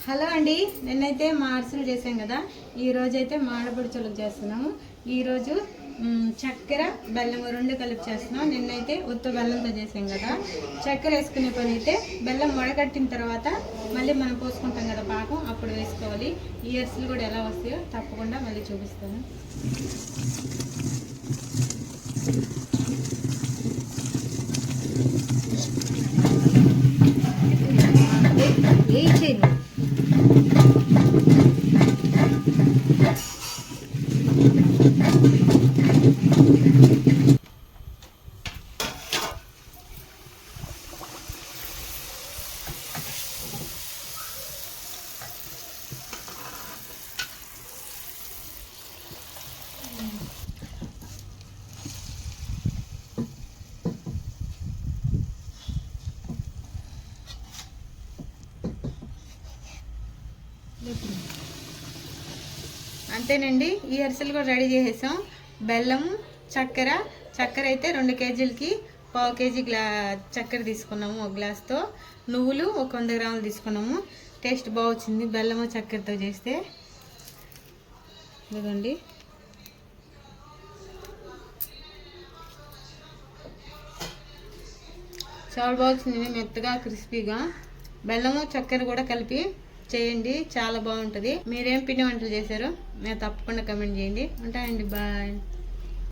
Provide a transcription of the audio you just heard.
Hello అండి, నిన్నైతే మా అరిసెలు చేసాం కదా. ఈరోజు అయితే మాడపడుచులు చేస్తున్నాము. ఈరోజు చక్కెర బెల్లం రెండు కలిపి చేస్తున్నాం. నిన్నైతే ఉత్త బెల్లంతో చేసాం కదా. చక్కెర వేసుకునే పని అయితే బెల్లం వడగట్టిన తర్వాత మళ్ళీ మనం పోసుకుంటాం కదా పాకం, అప్పుడు వేసుకోవాలి. ఈ అరిసెలు కూడా ఎలా వస్తాయో తప్పకుండా మళ్ళీ చూపిస్తాను. అంతేనండి, ఈ అరిసెలు కూడా రెడీ చేసేసాం. బెల్లం చక్కెర అయితే 2 కేజీలకి 1/2 కేజీ చక్కెర తీసుకున్నాము. ఒక గ్లాస్తో నువ్వులు ఒక 100 గ్రాములు తీసుకున్నాము. టేస్ట్ బాగుంది బెల్లము చక్కెరతో చేస్తే. ఇదిగోండి, చాలా బాగుంది, మెత్తగా క్రిస్పీగా. బెల్లము చక్కెర కూడా కలిపి చేయండి, చాలా బాగుంటుంది. మీరేం పిండి వంటలు చేశారో మీరు తప్పకుండా కమెంట్ చేయండి. ఉంటాయండి, బాయ్.